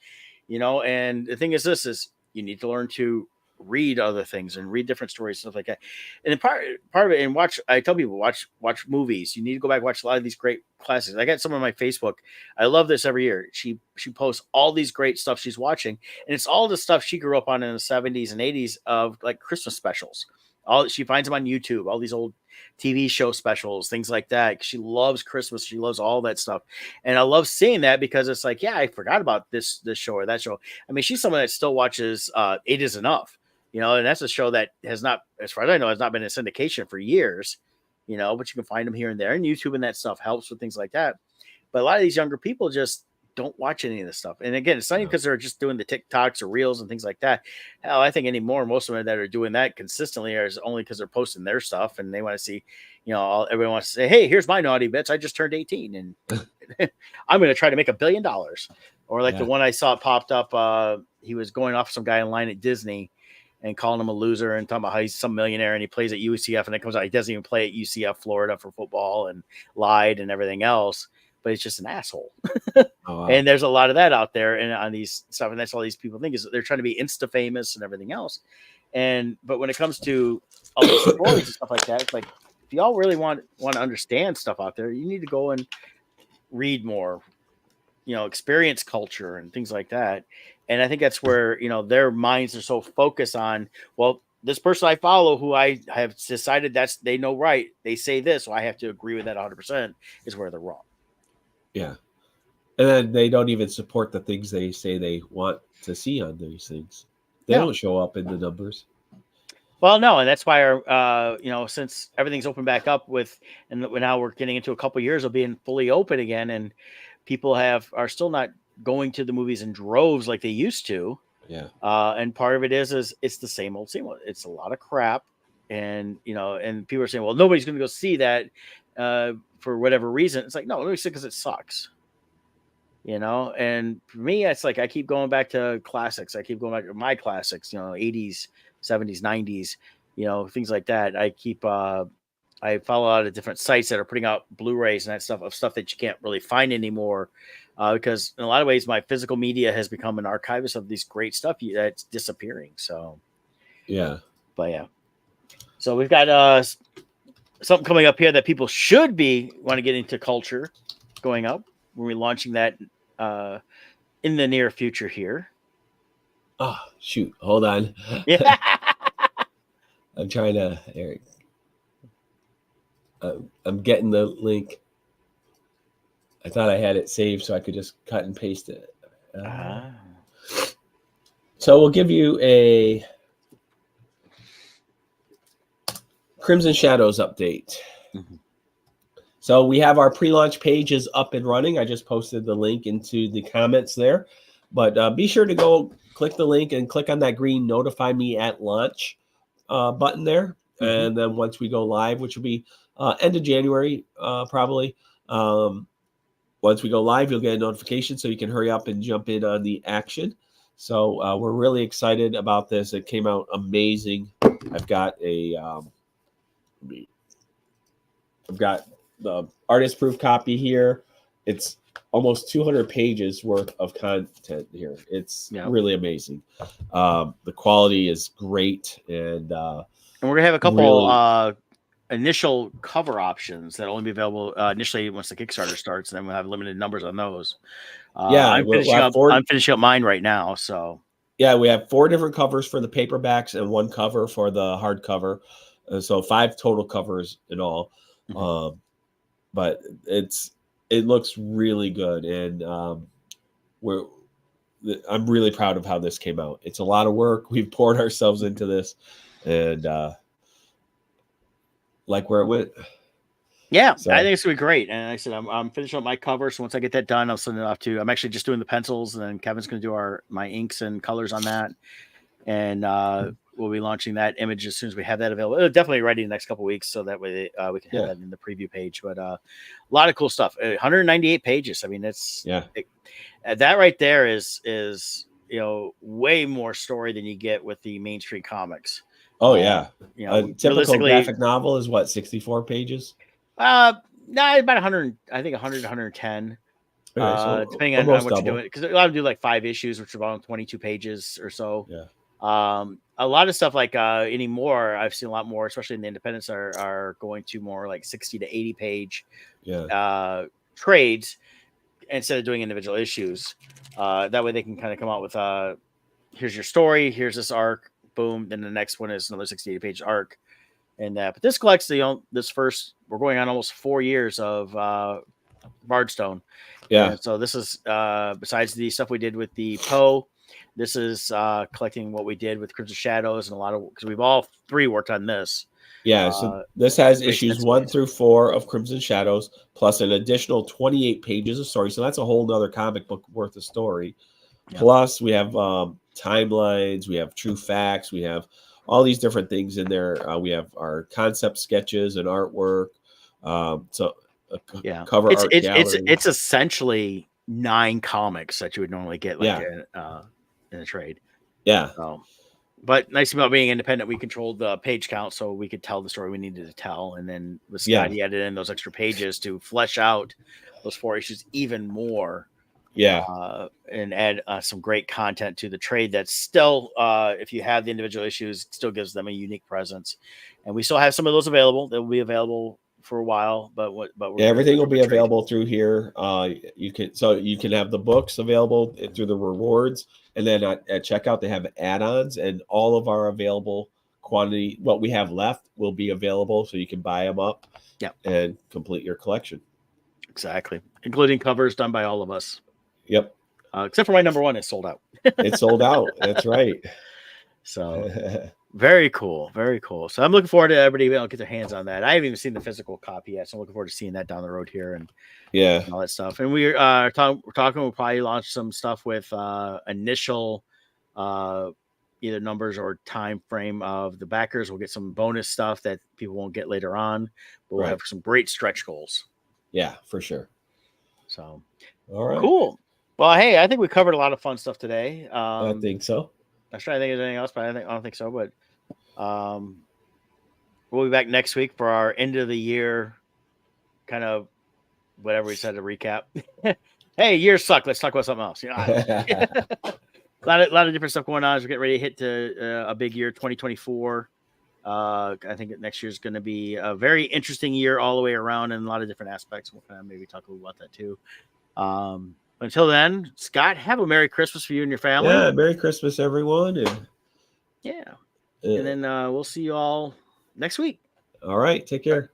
S1: and the thing is, this is, you need to learn to read other things and read different stories, stuff like that. And then part of it, and watch, I tell people, watch movies. You need to go back and watch a lot of these great classics. I got some on my Facebook. I love this every year. She posts all these great stuff she's watching, and it's all the stuff she grew up on in the 70s and 80s, of like Christmas specials. All she finds them on YouTube, all these old TV show specials, things like that. She loves Christmas. She loves all that stuff. And I love seeing that, because it's like, yeah, I forgot about this show or that show. I mean, she's someone that still watches It Is Enough, and that's a show that has not, as far as I know, has not been in syndication for years, but you can find them here and there. And YouTube and that stuff helps with things like that. But a lot of these younger people just don't watch any of this stuff. And again, it's not even
S2: No.
S1: because they're just doing the TikToks or reels and things like that. Hell, I think anymore, most of them that are doing that consistently is only because they're posting their stuff and they want to see, everyone wants to say, "Hey, here's my naughty bits. I just turned 18 and I'm going to try to make $1 billion." Or like the
S2: Yeah.
S1: one I saw popped up, he was going off some guy in line at Disney and calling him a loser and talking about how he's some millionaire and he plays at UCF, and it comes out he doesn't even play at UCF, Florida for football, and lied and everything else, but he's just an asshole.
S2: Oh wow.
S1: And there's a lot of that out there and on these stuff, and that's all these people think, is that they're trying to be insta famous and everything else. And but when it comes to all these stories and stuff like that, it's like, if y'all really want to understand stuff out there, you need to go and read more, experience culture and things like that. And I think that's where, their minds are so focused on, well, this person I follow, who I have decided that's, they know right, they say this, so I have to agree with that 100%, is where they're wrong.
S2: Yeah. And then they don't even support the things they say they want to see on these things. They
S1: No.
S2: don't show up in the numbers.
S1: Well, no, and that's why our, since everything's open back up and now we're getting into a couple years of being fully open again, and people are still not going to the movies in droves like they used to.
S2: Yeah.
S1: And part of it is it's the same old, same old. It's a lot of crap, and and people are saying, well, nobody's going to go see that for whatever reason. It's like, no, let me see, because it sucks. And for me, it's like I keep going back to classics. I keep going back to my classics, 80s, 70s, 90s, things like that. I follow a lot of different sites that are putting out Blu-rays and that stuff, of stuff that you can't really find anymore, because in a lot of ways, my physical media has become an archivist of these great stuff that's disappearing. So,
S2: Yeah.
S1: but yeah, so we've got something coming up here that people should be want to get into culture going up. We're launching that in the near future here.
S2: Oh, shoot. Hold on.
S1: Yeah.
S2: I'm trying to, Eric. I'm getting the link. I thought I had it saved so I could just cut and paste it. So we'll give you a Crimson Shadows update.
S1: Mm-hmm.
S2: So we have our pre-launch page is up and running. I just posted the link into the comments there. But be sure to go click the link and click on that green notify me at launch button there.
S1: Mm-hmm.
S2: And then once we go live, which will be end of January probably, once we go live, you'll get a notification so you can hurry up and jump in on the action. So we're really excited about this. It came out amazing. I've got the artist proof copy here. It's almost 200 pages worth of content here. It's really amazing. The quality is great, and
S1: we're gonna have a couple initial cover options that'll only be available initially once the Kickstarter starts, and then we'll have limited numbers on those. I'm finishing up mine right now, so
S2: yeah, we have 4 different covers for the paperbacks and 1 cover for the hardcover, so 5 total covers in all. Mm-hmm. But it looks really good, and I'm really proud of how this came out. It's a lot of work. We've poured ourselves into this, and like where it went.
S1: Yeah, so I think it's gonna be great. And I said I'm finishing up my cover, so once I get that done, I'll send it off to. I'm actually just doing the pencils, and then Kevin's gonna do my inks and colors on that, and we'll be launching that image as soon as we have that available. It'll definitely ready in the next couple of weeks, so that way we can have that in the preview page. But a lot of cool stuff. 198 pages. I mean, that right there is way more story than you get with the mainstream comics.
S2: Oh yeah, a typical graphic novel is what, 64 pages?
S1: No, about 100. I think 100, 110. So depending on what you're doing, because a lot of them do like 5 issues, which are about 22 pages or so.
S2: Yeah.
S1: A lot of stuff like anymore, I've seen a lot more, especially in the independents, are going to more like 60 to 80 page trades instead of doing individual issues. That way they can kind of come out with here's your story, here's this arc, boom, then the next one is another 60 to 80 page arc. And that, but this collects we're going on almost 4 years of Bardstone.
S2: Yeah.
S1: And so this is besides the stuff we did with the Poe, this is collecting what we did with Crimson Shadows and a lot of, because we've all 3 worked on this.
S2: Yeah, so this has issues 1 through 4 of Crimson Shadows, plus an additional 28 pages of story. So that's a whole nother comic book worth of story. Yeah. Plus we have timelines, we have true facts, we have all these different things in there. We have our concept sketches and artwork. Cover art gallery.
S1: It's essentially 9 comics that you would normally get in a trade.
S2: Yeah.
S1: But nice about being independent, we controlled the page count, so we could tell the story we needed to tell. And then with Scott, he added in those extra pages to flesh out those 4 issues even more.
S2: Yeah.
S1: And add some great content to the trade that's still, if you have the individual issues, still gives them a unique presence. And we still have some of those available. They'll be available for a while, but
S2: everything will be available through here. You can have the books available through the rewards, and then at checkout they have add-ons, and all of our available quantity, what we have left, will be available, so you can buy them up and complete your collection.
S1: Exactly, including covers done by all of us.
S2: Yep.
S1: Except for my number 1, it's sold out.
S2: It's sold out. That's right.
S1: So very cool. Very cool. So I'm looking forward to everybody being able to get their hands on that. I haven't even seen the physical copy yet, so I'm looking forward to seeing that down the road here and all that stuff. And we're talking. We'll probably launch some stuff with initial either numbers or time frame of the backers. We'll get some bonus stuff that people won't get later on, but we'll have some great stretch goals.
S2: Yeah, for sure.
S1: So,
S2: all right,
S1: cool. Well, hey, I think we covered a lot of fun stuff today.
S2: I think so.
S1: I'm trying to think of anything else, but I don't think so. But we'll be back next week for our end of the year kind of whatever we said to recap. Hey, years suck. Let's talk about something else. I don't know. a lot of different stuff going on as we get ready to hit to a big year, 2024. I think next year is going to be a very interesting year all the way around in a lot of different aspects. We'll kind of maybe talk a little about that too. Until then, Scott, have a Merry Christmas for you and your family.
S2: Yeah, Merry Christmas, everyone. And
S1: and then we'll see you all next week.
S2: All right, take care.